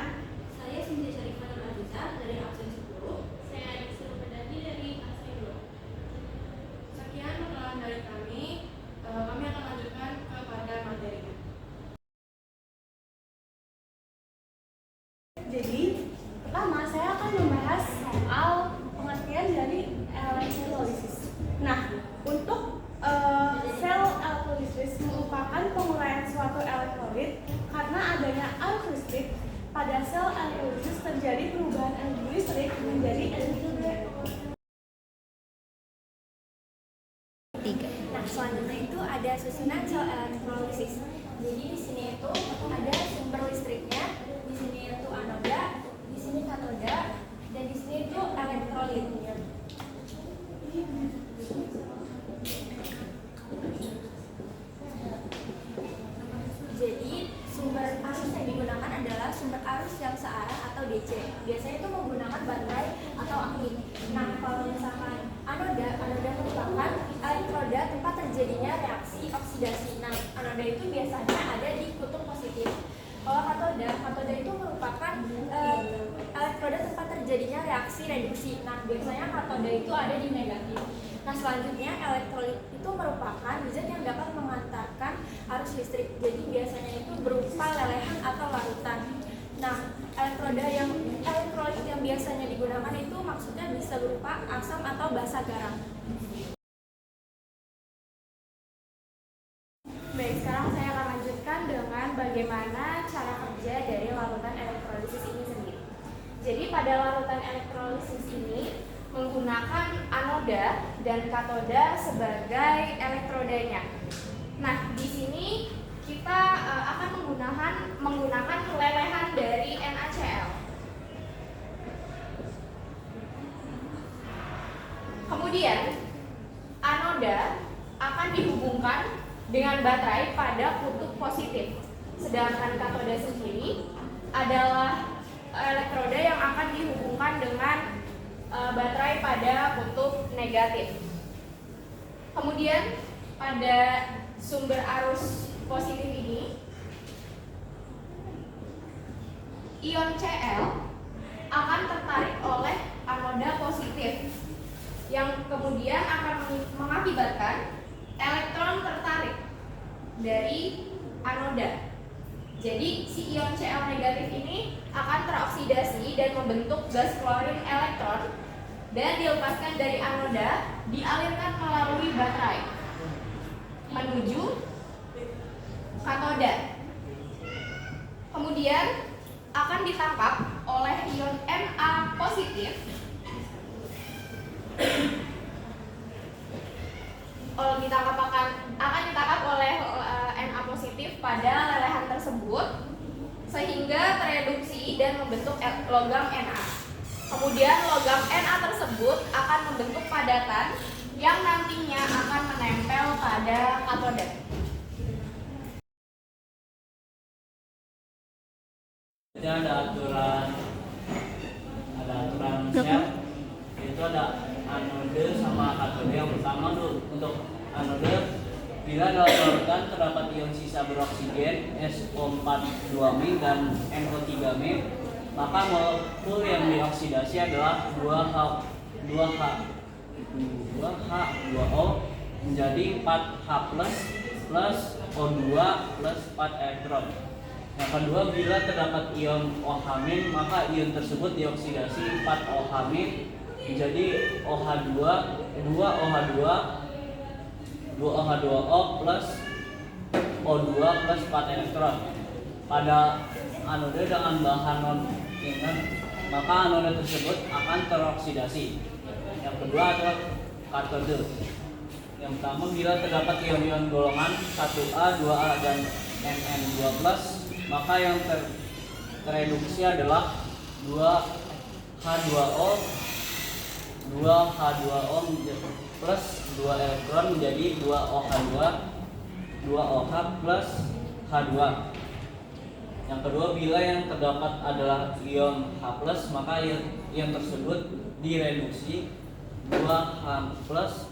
perkenalkan, saya Cynthia Syarifah Aziza dari absen 10. Saya disuruh Pendaki dari absen 2. Sekian perkenalan dari kami. Kami akan lanjutkan kepada materinya. Jadi, pertama saya akan membahas soal pengertian dari elektrolisis. Nah, untuk sel elektrolisis merupakan penguraian suatu elektrolit karena adanya arus listrik. Pada sel elektrolisis terjadi perubahan energi listrik menjadi energi kinetik. Nah, selanjutnya itu ada susunan sel elektrolisis. Jadi di sini itu ada sumber listriknya, di sini itu anoda, di sini katoda, dan di sini itu elektrolit. Jadi sumber arus yang digunakan adalah sumber arus yang searah atau DC. Biasanya itu menggunakan baterai atau aktif. Nah, kalau misalkan anoda merupakan elektroda tempat terjadinya reaksi oksidasi. Nah, anoda itu biasanya ada di kutub positif. Kalau katoda itu merupakan elektroda tempat terjadinya reaksi reduksi. Nah, biasanya katoda itu ada di negatif. Nah, selanjutnya elektrolit itu merupakan zat yang dapat mengantarkan arus listrik. Jadi biasanya itu berupa lelehan atau larutan. Nah, elektrolit yang biasanya digunakan itu maksudnya bisa berupa asam atau basa garam. Baik, sekarang saya akan lanjutkan dengan bagaimana cara kerja dari larutan elektrolisis ini sendiri. Jadi pada larutan elektrolisis ini menggunakan anoda dan katoda sebagai elektrodanya. Nah, di sini kita akan menggunakan lelehan dari NaCl. Kemudian anoda akan dihubungkan dengan baterai pada kutub positif. Sedangkan katoda sendiri adalah elektroda yang akan dihubungkan dengan baterai pada kutub negatif. Kemudian pada sumber arus positif ini, ion Cl akan tertarik oleh anoda positif yang kemudian akan mengakibatkan elektron tertarik dari anoda. Jadi si ion Cl negatif ini akan teroksidasi dan membentuk gas klorin elektron dan dilepaskan dari anoda, dialirkan melalui baterai menuju katoda. Kemudian akan ditangkap oleh ion Na positif akan ditangkap oleh Na positif pada lelehan tersebut sehingga tereduksi dan membentuk logam Na. Kemudian logam Na tersebut akan membentuk padatan yang nantinya akan menempel pada katoda. Ada aturan sel, itu ada anode sama katode. Yang pertama tuh untuk anode, bila dalam larutan terdapat ion sisa beroksigen SO42 dan NO3 maka molekul yang dioksidasi adalah 2H2O menjadi 4H plus O2 plus 4 elektron. Yang kedua, bila terdapat ion OH- maka ion tersebut dioksidasi 4OH- menjadi OH2, 2OH2O plus O2 plus 4 elektron. Pada anoda dengan bahan non-ioner, maka anoda tersebut akan teroksidasi. Yang kedua adalah katode. Yang pertama, bila terdapat ion-ion golongan 1A, 2A, dan Mn2+, maka yang tereduksi adalah 2H2O plus 2 elektron menjadi 2OH plus H2. Yang kedua, bila yang terdapat adalah ion H+, maka ion tersebut direduksi 2H plus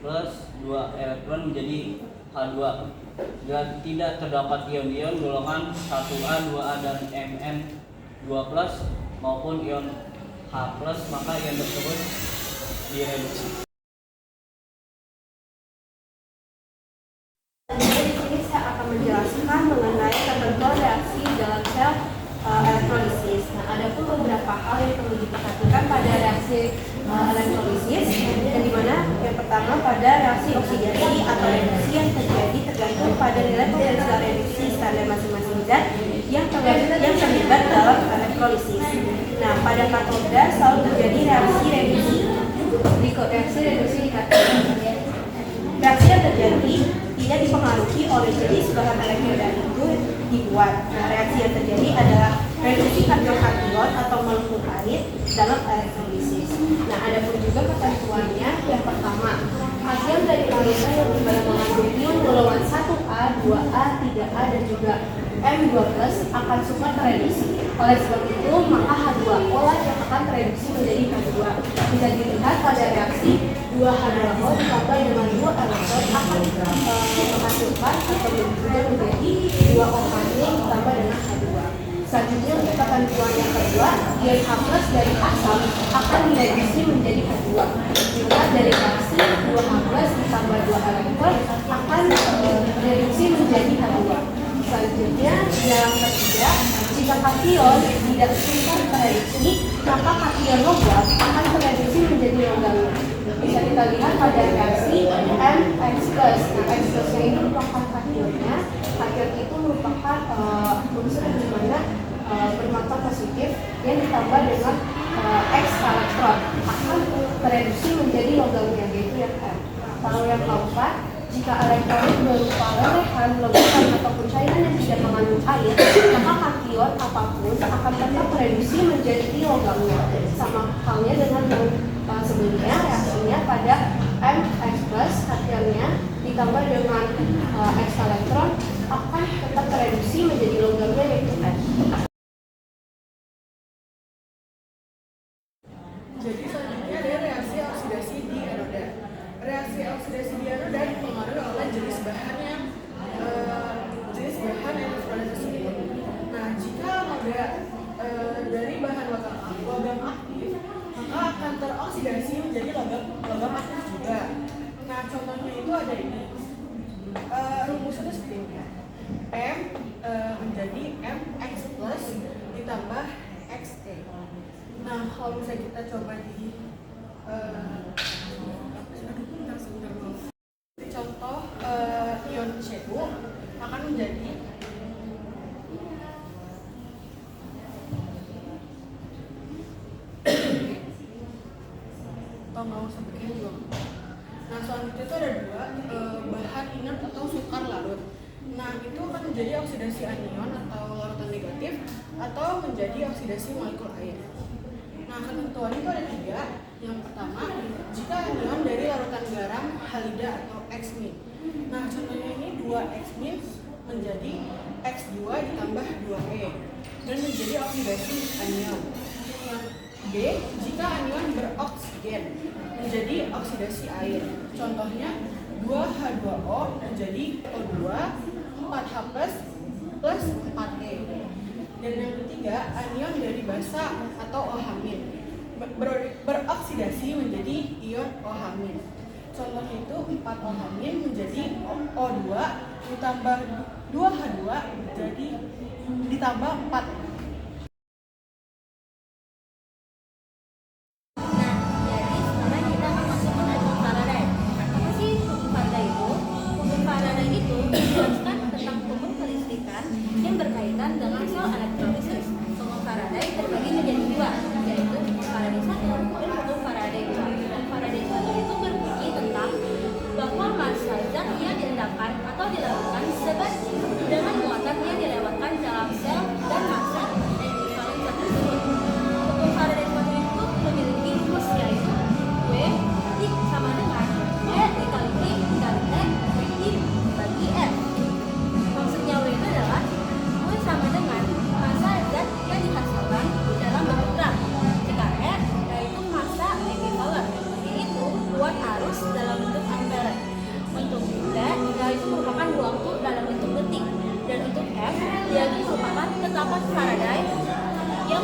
2 elektron menjadi H2. Bila tidak terdapat ion-ion golongan 1A, 2A, dan Mn 2+ maupun ion H+, maka ion tersebut direduksi. Jadi di sini saya akan menjelaskan mengenai ketentuan reaksi dalam sel elektrolisis. Nah, ada pun beberapa hal yang perlu diperhatikan pada reaksi elektrolisis, yang dimana yang pertama pada reaksi oksidasi atau reduksi yang terjadi tergantung pada nilai potensial reduksi standar masing-masing zat yang terlibat dalam elektrolisis. Nah, pada katoda selalu terjadi reaksi reduksi di katoda. Reaksi yang terjadi tidak dipengaruhi oleh jenis bahan elektroda itu dibuat. Nah, reaksi yang terjadi adalah reduksi kation-kation atau molekul air dalam elektrolisis. Nah, ada pun juga ketentuannya. Yang pertama, kation dari larutan yang berbeda mengandung ion golongan 1A, 2A, 3A, dan juga M2+ akan cepat tereduksi. Oleh sebab itu, maka H2O lah yang akan tereduksi menjadi H2. Bisa dilihat pada reaksi 2H2O ditambah dengan 2 elektron akan menghasilkan atau berubah menjadi 2 OH ditambah dengan H2. Selanjutnya untuk ketentuan yang kedua, ion H+ dari asam akan direduksi menjadi H2. Jika dari reaksi 2H+ ditambah 2 elektron akan direduksi menjadi H2. Selanjutnya, yang ketiga, jika kation tidak bisa tereduksi, maka kation logam akan tereduksi menjadi logam. Bisa kita lihat pada reaksi MX+. Nah, X+ ini merupakan kationnya. Kation itu merupakan unsur di mana bermakna positif yang ditambah dengan X elektron akan tereduksi menjadi logamnya, yaitu yang M. Kalau yang keempat, jika elektrolit berupa lelehan, lebusan, ataupun cairan yang tidak mengandung air, maka kation apapun akan tetap tereduksi menjadi logamnya. Sama halnya dengan yang sebelumnya, reaksinya pada MX+, kationnya ditambah dengan X elektron akan tetap tereduksi menjadi logamnya, yaitu N. Jadi selanjutnya ada reaksi oksidasi di anoda. Reaksi oksidasi di anoda dipengaruhi oleh jenis bahan elektrolisis tersebut. Nah, jika anoda dari bahan logam aktif, maka akan teroksidasi menjadi logam aktif juga. Nah, contohnya itu ada ini. Rumusnya seperti ini. M menjadi MX+ ditambah XE. Nah, kalau misalnya kita coba di contoh ion Cu akan menjadi Nah, selanjutnya itu ada dua bahan inert atau sukar larut. Nah, itu akan menjadi oksidasi anion atau larutan negatif atau menjadi oksidasi molekul air. Nah, ketentuan itu ada 3. Yang pertama, jika anion dari larutan garam, halida atau X-. Nah, contohnya ini 2X- menjadi X2 ditambah 2E dan menjadi oksidasi anion. Yang B, jika anion beroksigen menjadi oksidasi air. Contohnya 2H2O menjadi O2, 4H+ plus 4E. Dan yang ketiga, anion dari basa atau OH- beroksidasi menjadi ion OH-. Contohnya itu 4OH- menjadi O2 ditambah 2H2 jadi ditambah 4. Berkaitan dengan sel elektrolisis. Hukum Faraday terbagi menjadi 2, yaitu hukum Faraday 1 dan hukum Faraday 2. Hukum Faraday 1 itu berbunyi tentang bahwa massa zat yang diledakkan atau dilakukan sebanding dengan muatan yang dilewatkan dalam sel dan massa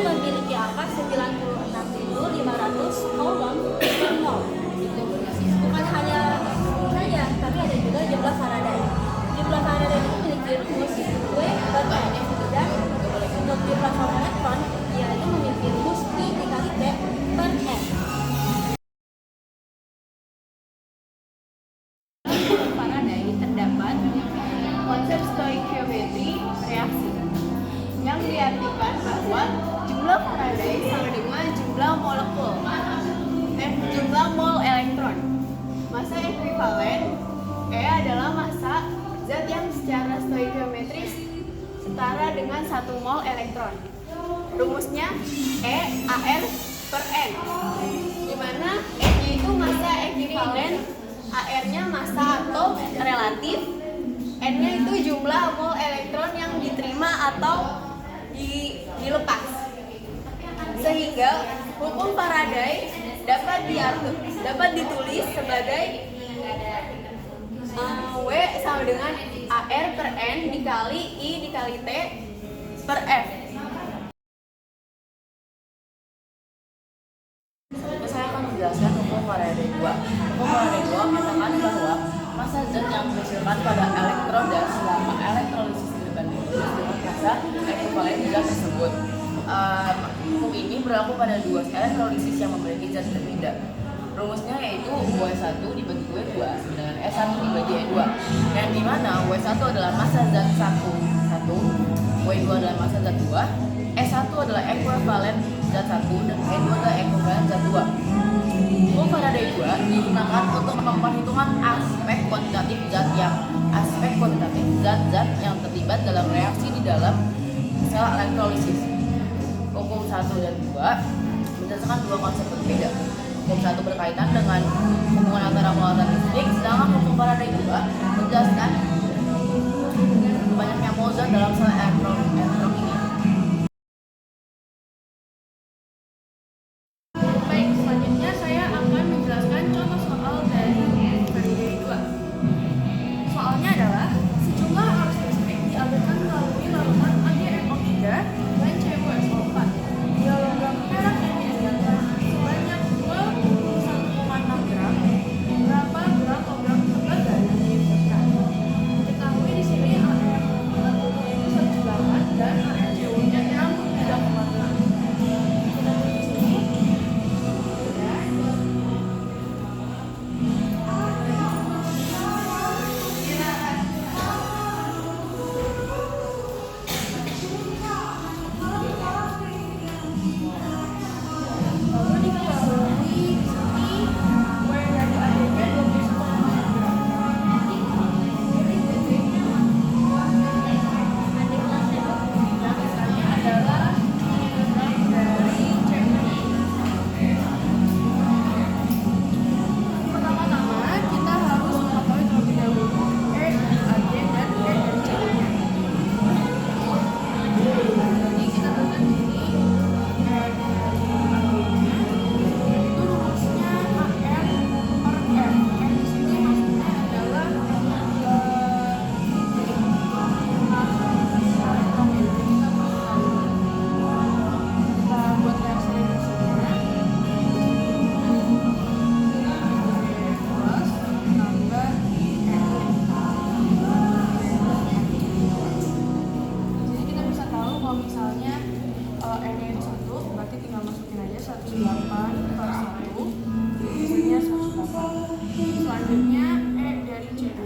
memiliki angka 96.500 coulomb per mol. Bukan hanya saja, tapi ada juga jumlah Faraday. Jumlah Faraday itu memiliki rumus W per N, dan untuk jumlah elektron dia itu memiliki rumus I dikali T per N. Faraday terdapat konsep stoikiometri reaksi yang diartikan bahwa jumlah Faraday sama dengan jumlah mol elektron. Massa ekuivalen E adalah massa zat yang secara stoikiometris setara dengan 1 mol elektron. Rumusnya E AR per N, di mana E-nya itu massa ekuivalen, AR-nya massa atom relatif, N-nya itu jumlah mol elektron yang diterima atau dilepas. Sehingga hukum Faraday dapat ditulis sebagai W sama dengan AR per N dikali I dikali T per F. Saya akan menjelaskan hukum Faraday 2. Hukum Faraday 2 mengatakan bahwa massa zat yang menghasilkan pada elektron dan selama elektrolisis independen dengan massa ekuivalen zat tersebut. Hukum ini berlaku pada dua elektrolisis yang memiliki zat berbeda. Rumusnya yaitu W1 dibagi W2 dengan S1 dibagi E2, yang dimana W1 adalah massa zat 1, W2 adalah massa zat 2, S1 adalah ekuivalen zat 1 dan E2 adalah ekuivalen zat 2. Hukum Faraday 2 digunakan untuk memperhitungkan aspek kuantitatif zat yang terlibat dalam reaksi di dalam sel elektrolisis. Hukum 1 dan 2 berdasarkan dua konsep berbeda. Hukum 1 berkaitan dengan hubungan antara mol dan listrik, sedangkan hukum Faraday 2 menjelaskan banyaknya mol zat dalam sel elektron ini. Baik, selanjutnya saya akan menjelaskan contoh soal dari Faraday 2. Soalnya adalah sejumlah arus listrik dialirkan melalui larutan AgNO3 dan CuSO4 di logam perak yang dialirkan sebanyak 21,6 gram. Berapa gram logam tembaga yang dialirkan? Ketahui di sini AR bakunya itu 108 dan AR CuO-nya 63,6. Kita tulis di sini. Lalu diketahui di sini W dari AD-nya 21,6 gram. Jadi BT-nya yang misalnya adalah miligram dari CuO. Pertama-tama kita harus mengetahui terlebih dahulu E dari AD dan E dari CuO-nya. Jadi kita tuliskan di sini E dari AD-nya itu rumusnya AR per N. N di sini maksudnya adalah kita buat reaksi reaksinya. Plus tambah jadi kita bisa tahu kalau misalnya N-nya itu 1, berarti tinggal masukin aja 108 per 1, hasilnya 108. Selanjutnya E dari CuO.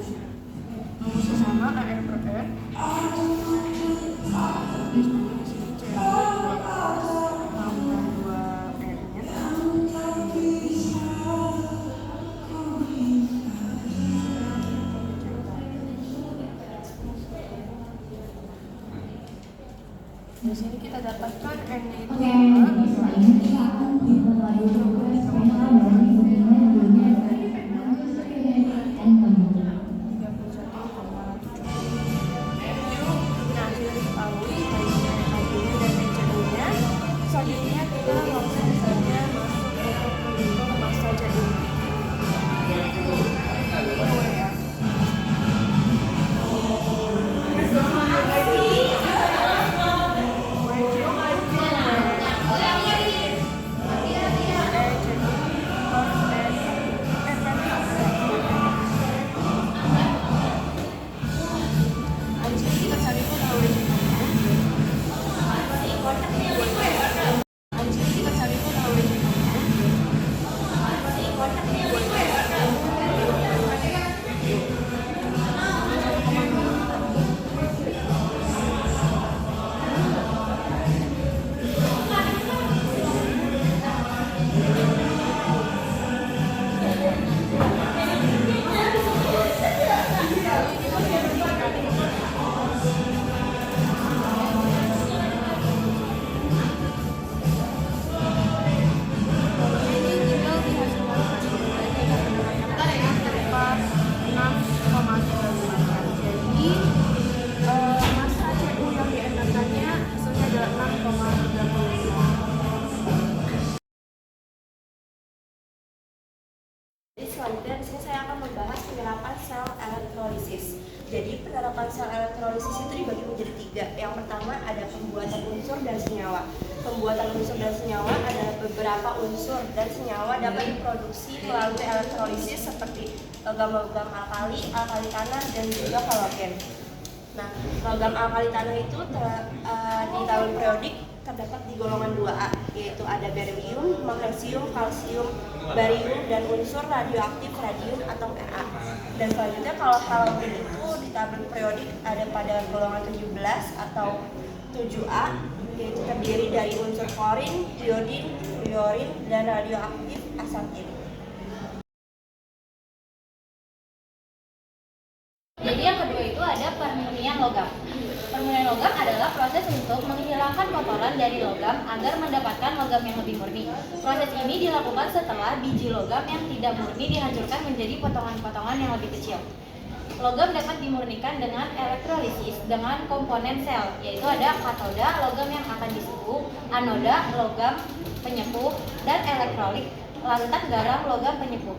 Rumusnya sama, AR per N. Di sini CuO tambah 2 N-nya. Di sini kita dapatkan N-nya itu 2. Nah, sudah diketahui baiknya AD-nya dan CuO-nya. Selanjutnya kita langsung saja masuk untuk menghitung massa zat ini. selanjutnya di sini saya akan membahas penerapan sel elektrolisis. Jadi penerapan sel elektrolisis itu dibagi menjadi 3. Yang pertama ada pembuatan unsur dan senyawa. Pembuatan unsur dan senyawa adalah beberapa unsur dan senyawa dapat diproduksi melalui elektrolisis seperti logam-logam alkali, alkali tanah, dan juga halogen. Nah, logam alkali tanah itu di tabel periodik terdapat di golongan 2A, yaitu ada barium, magnesium, kalsium, barium, dan unsur radioaktif radium atau Ra. Dan selanjutnya kalau halogen itu di tabel periodik ada pada golongan 17 atau 7A, yaitu terdiri dari unsur klorin, iodin, fluorin, dan radioaktif asetil. Jadi yang kedua itu ada permurnian logam. Permurnian logam adalah proses untuk menghilangkan kotoran dari logam agar mendapatkan logam yang lebih murni. Proses ini dilakukan setelah biji logam yang tidak murni dihancurkan menjadi potongan-potongan yang lebih kecil. Logam dapat dimurnikan dengan elektrolisis dengan komponen sel, yaitu ada katoda, logam yang akan disepuh, anoda, logam penyepuh, dan elektrolit, larutan garam, logam penyepuh.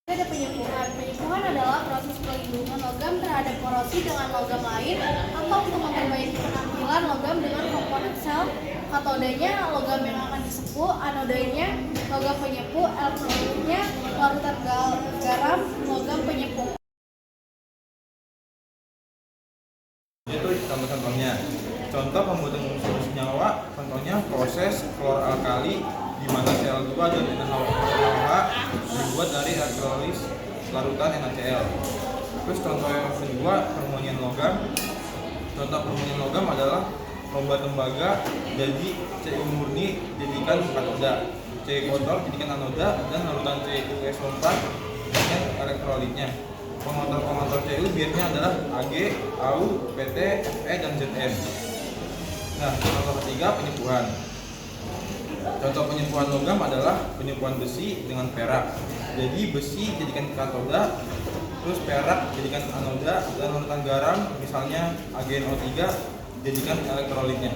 Ada penyepuhan. Penyepuhan adalah proses pelindungan logam terhadap korosi dengan logam lain atau untuk memperbaiki penampilan logam dengan komponen sel. Katodanya logam yang akan disepuh, anodanya logam penyepuh, elektrolitnya larutan garam, logam penyepuh. Itu contoh-contohnya. Contoh pembuatan unsur senyawa, contohnya proses kloralkali di mana Cl2 dan NaOH dibuat dari elektrolis larutan NaCl. Terus contoh yang kedua, permurnian logam. Contoh permurnian logam adalah lomba tembaga, jadi Cu murni jadikan katoda, Cu kotor jadikan anoda, dan larutan CuSO4 dengan elektrolitnya. Pengontrol Cu biasanya adalah Ag, Au, Pt, Fe, dan Zn. Nah, contoh ketiga penyepuhan. Contoh penyepuhan logam adalah penyepuhan besi dengan perak. Jadi besi jadikan katoda, terus perak jadikan anoda, dan larutan garam misalnya AgNO3 jadikan elektrolitnya.